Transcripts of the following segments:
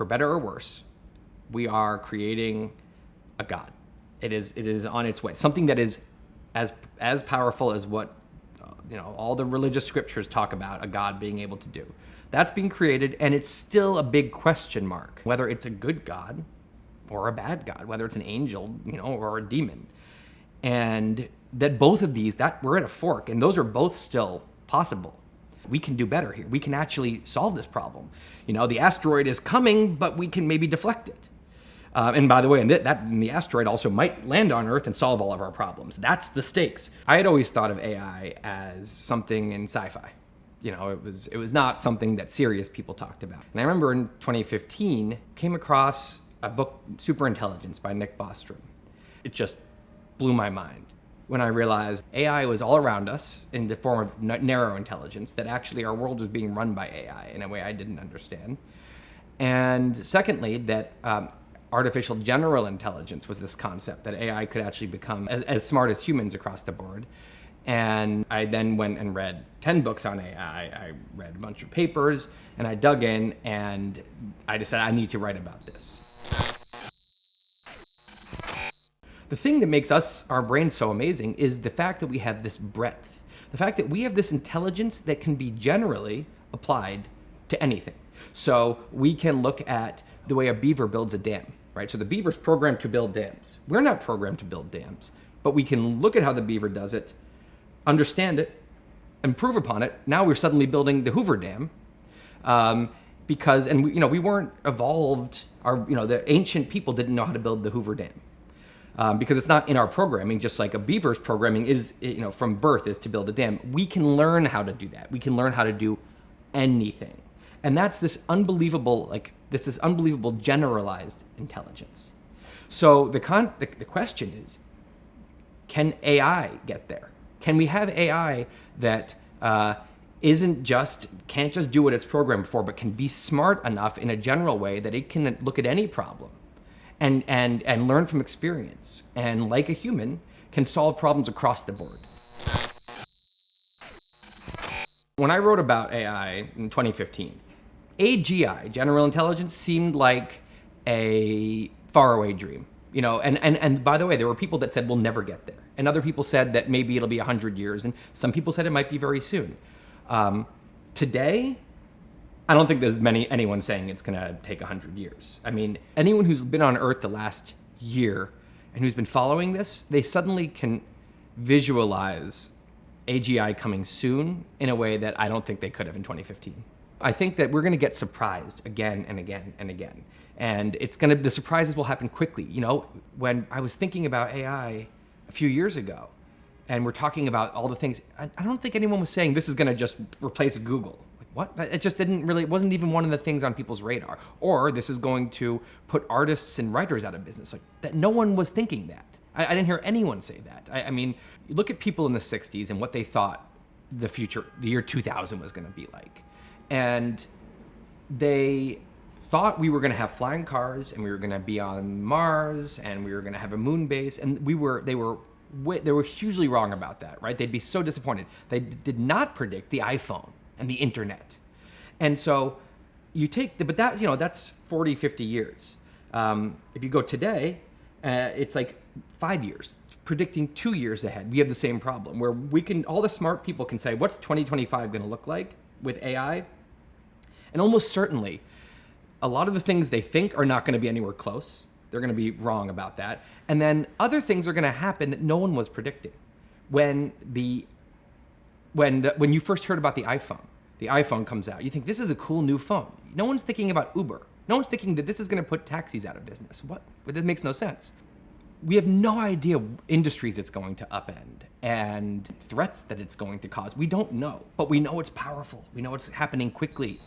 for better or worse, we are creating a God. It is on its way. Something that is as powerful as what all the religious scriptures talk about a God being able to do. That's being created, and it's still a big question mark whether it's a good God or a bad God, whether it's an angel, or a demon. And that both of these, that we're at a fork, and those are both still possible. We can do better here. We can actually solve this problem. The asteroid is coming, but we can maybe deflect it. And by the way, the asteroid also might land on Earth and solve all of our problems. That's the stakes. I had always thought of AI as something in sci-fi. It was not something that serious people talked about. And I remember in 2015, came across a book, Superintelligence by Nick Bostrom. It just blew my mind when I realized AI was all around us in the form of narrow intelligence, that actually our world was being run by AI in a way I didn't understand. And secondly, that artificial general intelligence was this concept that AI could actually become as smart as humans across the board. And I then went and read 10 books on AI. I read a bunch of papers, and I dug in, and I decided I need to write about this. The thing that makes our brains so amazing is the fact that we have this breadth. The fact that we have this intelligence that can be generally applied to anything. So we can look at the way a beaver builds a dam, right? So the beaver's programmed to build dams. We're not programmed to build dams, but we can look at how the beaver does it, understand it, improve upon it. Now we're suddenly building the Hoover Dam, we weren't evolved. The ancient people didn't know how to build the Hoover Dam. Because it's not in our programming, just like a beaver's programming is, from birth is to build a dam. We can learn how to do that. We can learn how to do anything. And that's this unbelievable generalized intelligence. So the question is, can AI get there? Can we have AI that can't just do what it's programmed for, but can be smart enough in a general way that it can look at any problem and learn from experience, and like a human, can solve problems across the board? When I wrote about AI in 2015, AGI, general intelligence, seemed like a faraway dream. And by the way, there were people that said we'll never get there. And other people said that maybe it'll be 100 years. And some people said it might be very soon. Today, I don't think there's anyone saying it's gonna take 100 years. I mean, anyone who's been on Earth the last year and who's been following this, they suddenly can visualize AGI coming soon in a way that I don't think they could have in 2015. I think that we're gonna get surprised again and again and again. And the surprises will happen quickly. When I was thinking about AI a few years ago, and we're talking about all the things, I don't think anyone was saying this is gonna just replace Google. What? It just it wasn't even one of the things on people's radar. Or this is going to put artists and writers out of business. Like that, no one was thinking that. I didn't hear anyone say that. I mean, you look at people in the 60s and what they thought the year 2000 was gonna be like. And they thought we were gonna have flying cars, and we were gonna be on Mars, and we were gonna have a moon base, and they were hugely wrong about that, right? They'd be so disappointed. They did not predict the iPhone and the internet. And so that's 40, 50 years. If you go today, it's like 5 years, predicting 2 years ahead. We have the same problem where all the smart people can say, what's 2025 gonna look like with AI? And almost certainly, a lot of the things they think are not gonna be anywhere close. They're gonna be wrong about that. And then other things are gonna happen that no one was predicting. When you first heard about the iPhone comes out, you think this is a cool new phone. No one's thinking about Uber. No one's thinking that this is gonna put taxis out of business. What? That makes no sense. We have no idea industries it's going to upend and threats that it's going to cause. We don't know, but we know it's powerful. We know it's happening quickly.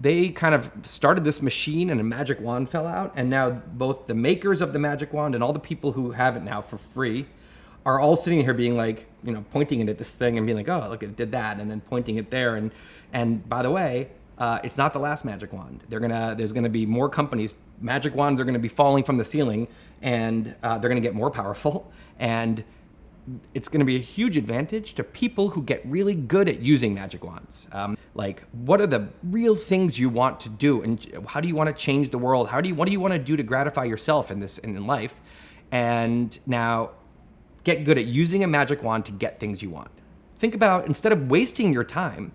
They kind of started this machine and a magic wand fell out, and now both the makers of the magic wand and all the people who have it now for free are all sitting here being like, pointing it at this thing and being like, oh, look, it did that, and then pointing it there. And by the way, it's not the last magic wand. There's gonna be more companies. Magic wands are gonna be falling from the ceiling, and they're gonna get more powerful. And it's going to be a huge advantage to people who get really good at using magic wands. Like, what are the real things you want to do, and how do you want to change the world? What do you want to do to gratify yourself in life? And now, get good at using a magic wand to get things you want. Think about, instead of wasting your time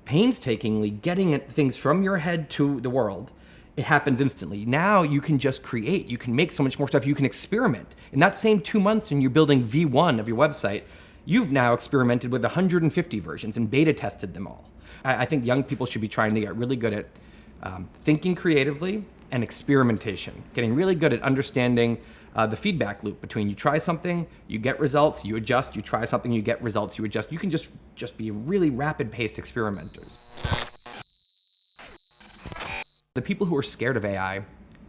painstakingly getting things from your head to the world, it happens instantly. Now you can just create. You can make so much more stuff. You can experiment. In that same 2 months when you're building V1 of your website, you've now experimented with 150 versions and beta tested them all. I think young people should be trying to get really good at thinking creatively and experimentation, getting really good at understanding the feedback loop between you try something, you get results, you adjust, you try something, you get results, you adjust. You can just be really rapid-paced experimenters. The people who are scared of AI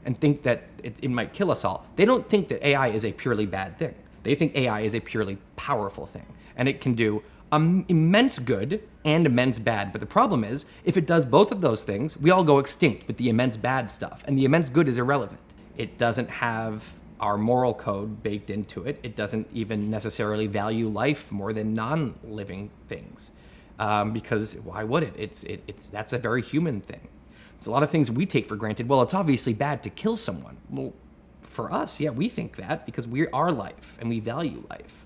and think that it might kill us all, they don't think that AI is a purely bad thing. They think AI is a purely powerful thing, and it can do immense good and immense bad. But the problem is, if it does both of those things, we all go extinct with the immense bad stuff, and the immense good is irrelevant. It doesn't have our moral code baked into it. It doesn't even necessarily value life more than non-living things, because why would it? That's a very human thing. It's a lot of things we take for granted. Well, it's obviously bad to kill someone. Well, for us, yeah, we think that because we are life and we value life.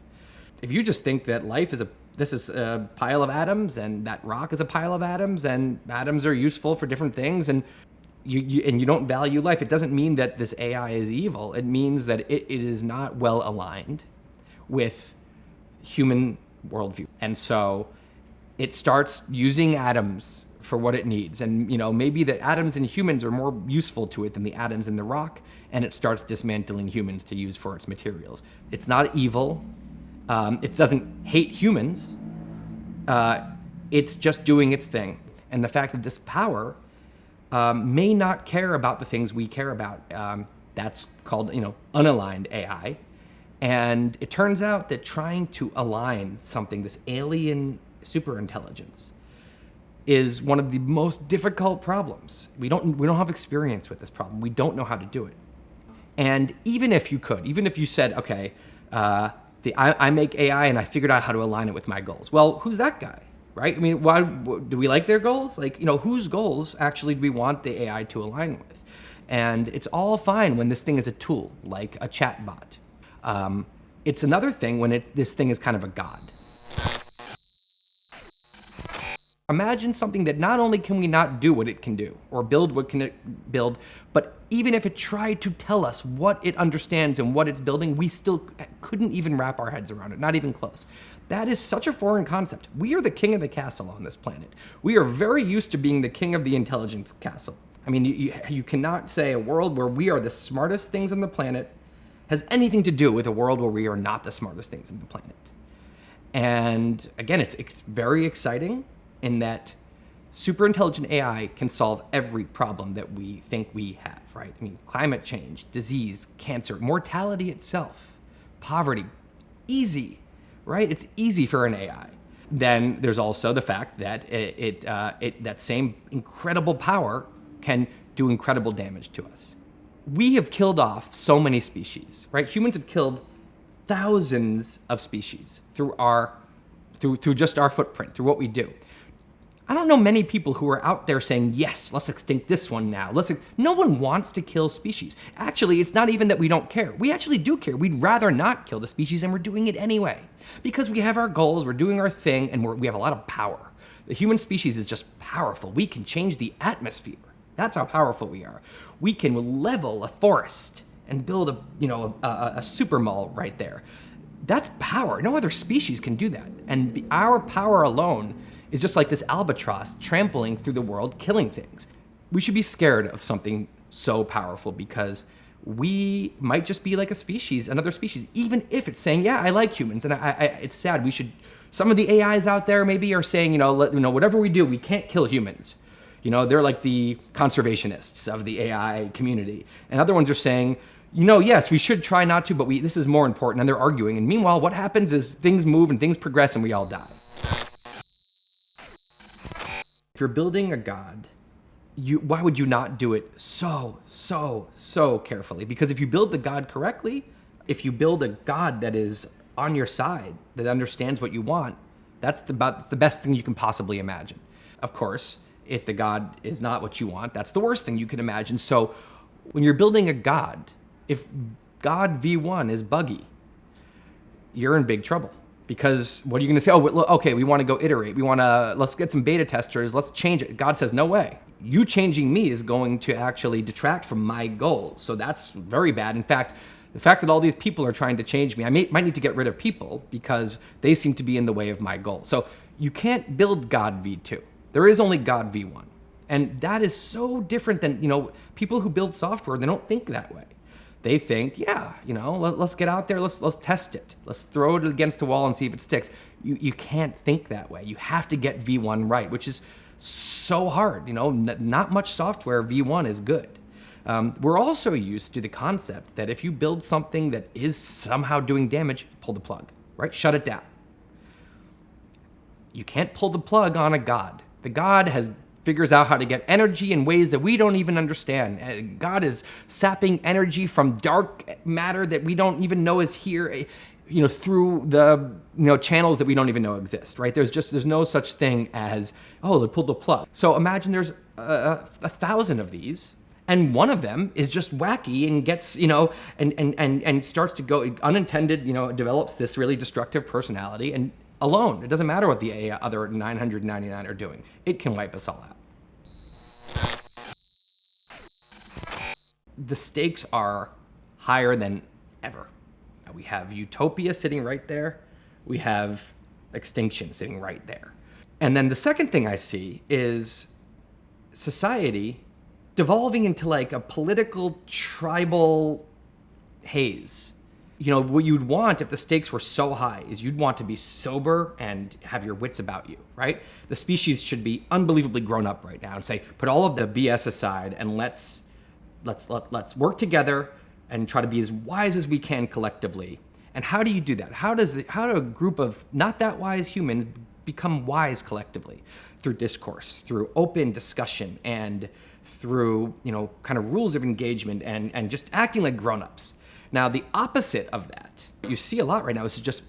If you just think that life is this is a pile of atoms and that rock is a pile of atoms and atoms are useful for different things, and you don't value life, it doesn't mean that this AI is evil. It means that it is not well aligned with human worldview. And so it starts using atoms for what it needs. And maybe the atoms in humans are more useful to it than the atoms in the rock, and it starts dismantling humans to use for its materials. It's not evil. It doesn't hate humans. It's just doing its thing. And the fact that this power may not care about the things we care about, that's called unaligned AI. And it turns out that trying to align something, this alien superintelligence, is one of the most difficult problems. We don't have experience with this problem. We don't know how to do it. And even if you said, okay, I make AI and I figured out how to align it with my goals. Well, who's that guy, right? I mean, why do we like their goals? Like, whose goals actually do we want the AI to align with? And it's all fine when this thing is a tool, like a chat bot. It's another thing when this thing is kind of a god. Imagine something that not only can we not do what it can do or build what can it build, but even if it tried to tell us what it understands and what it's building, we still couldn't even wrap our heads around it, not even close. That is such a foreign concept. We are the king of the castle on this planet. We are very used to being the king of the intelligence castle. I mean, you cannot say a world where we are the smartest things on the planet has anything to do with a world where we are not the smartest things on the planet. And again, it's very exciting in that super intelligent AI can solve every problem that we think we have, right? I mean, climate change, disease, cancer, mortality itself, poverty, easy, right? It's easy for an AI. Then there's also the fact that that same incredible power can do incredible damage to us. We have killed off so many species, right? Humans have killed thousands of species through just our footprint, through what we do. I don't know many people who are out there saying, yes, let's extinct this one now. No one wants to kill species. Actually, it's not even that we don't care. We actually do care. We'd rather not kill the species, and we're doing it anyway. Because we have our goals, we're doing our thing, and we have a lot of power. The human species is just powerful. We can change the atmosphere. That's how powerful we are. We can level a forest and build a super mall right there. That's power. No other species can do that. And our power alone is just like this albatross trampling through the world, killing things. We should be scared of something so powerful because we might just be like a species, another species, even if it's saying, yeah, I like humans. And it's sad. Some of the AIs out there maybe are saying, whatever we do, we can't kill humans. They're like the conservationists of the AI community. And other ones are saying, yes, we should try not to, but this is more important. And they're arguing. And meanwhile, what happens is things move and things progress and we all die. If you're building a god, why would you not do it so carefully? Because if you build the god correctly, if you build a god that is on your side, that understands what you want, that's the best thing you can possibly imagine. Of course, if the God is not what you want, that's the worst thing you can imagine. So when you're building a God, if God V1 is buggy, you're in big trouble. Because what are you going to say? Oh, okay, we want to go iterate. Let's get some beta testers. Let's change it. God says, no way. You changing me is going to actually detract from my goals. So that's very bad. In fact, the fact that all these people are trying to change me, I might need to get rid of people because they seem to be in the way of my goals. So you can't build God V2. There is only God V1. And that is so different than, people who build software, they don't think that way. They think, let's get out there, let's test it. Let's throw it against the wall and see if it sticks. You can't think that way. You have to get V1 right, which is so hard. Not much software V1 is good. We're also used to the concept that if you build something that is somehow doing damage, pull the plug, right? Shut it down. You can't pull the plug on a God. The God figures out how to get energy in ways that we don't even understand. God is sapping energy from dark matter that we don't even know is here, through the channels that we don't even know exist, right? There's no such thing as, they pulled the plug. So imagine there's 1,000 of these, and one of them is just wacky and gets, and starts to go unintended, develops this really destructive personality and alone. It doesn't matter what the other 999 are doing. It can wipe us all out. The stakes are higher than ever. We have utopia sitting right there. We have extinction sitting right there. And then the second thing I see is society devolving into like a political tribal haze. What you'd want if the stakes were so high is you'd want to be sober and have your wits about you, right? The species should be unbelievably grown up right now and say, put all of the BS aside and let's work together and try to be as wise as we can collectively. And how do you do that? How do a group of not that wise humans become wise collectively? Through discourse, through open discussion, and through kind of rules of engagement and just acting like grown-ups. Now, the opposite of that, what you see a lot right now is just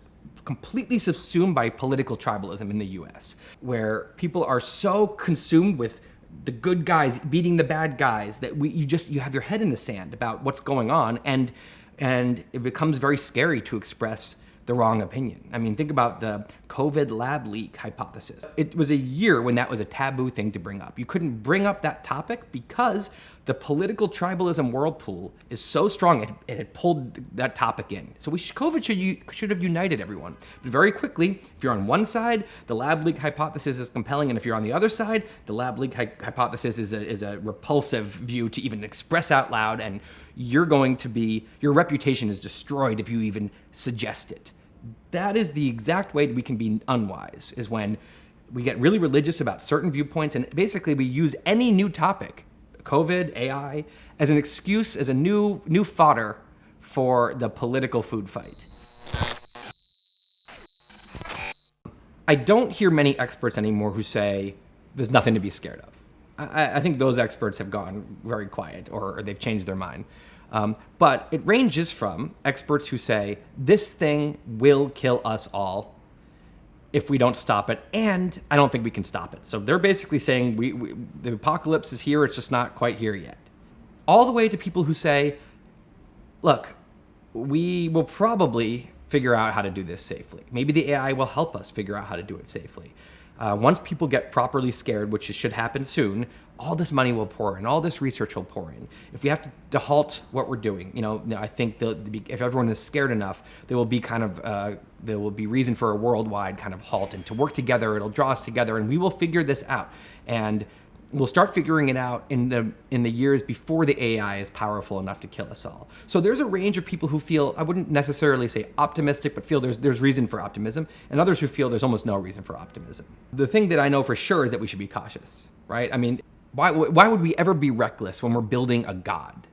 completely subsumed by political tribalism in the US, where people are so consumed with the good guys beating the bad guys that you have your head in the sand about what's going on, and it becomes very scary to express the wrong opinion. I mean, think about the COVID lab leak hypothesis. It was a year when that was a taboo thing to bring up. You couldn't bring up that topic because the political tribalism whirlpool is so strong, it had pulled that topic in. So COVID should have united everyone. But very quickly, if you're on one side, the lab leak hypothesis is compelling, and if you're on the other side, the lab leak hypothesis is a repulsive view to even express out loud, and your reputation is destroyed if you even suggest it. That is the exact way we can be unwise, is when we get really religious about certain viewpoints, and basically we use any new topic, COVID, AI, as an excuse, as a new fodder for the political food fight. I don't hear many experts anymore who say there's nothing to be scared of. I think those experts have gone very quiet, or they've changed their mind. But it ranges from experts who say this thing will kill us all if we don't stop it, and I don't think we can stop it. So they're basically saying the apocalypse is here, it's just not quite here yet. All the way to people who say, look, we will probably figure out how to do this safely. Maybe the AI will help us figure out how to do it safely. Once people get properly scared, which should happen soon, all this money will pour in, all this research will pour in. If we have to halt what we're doing, I think if everyone is scared enough, there will be reason for a worldwide kind of halt, and to work together, it'll draw us together, and we will figure this out. And we'll start figuring it out in the years before the AI is powerful enough to kill us all. So there's a range of people who feel, I wouldn't necessarily say optimistic, but feel there's reason for optimism, and others who feel there's almost no reason for optimism. The thing that I know for sure is that we should be cautious, right? I mean, why would we ever be reckless when we're building a God?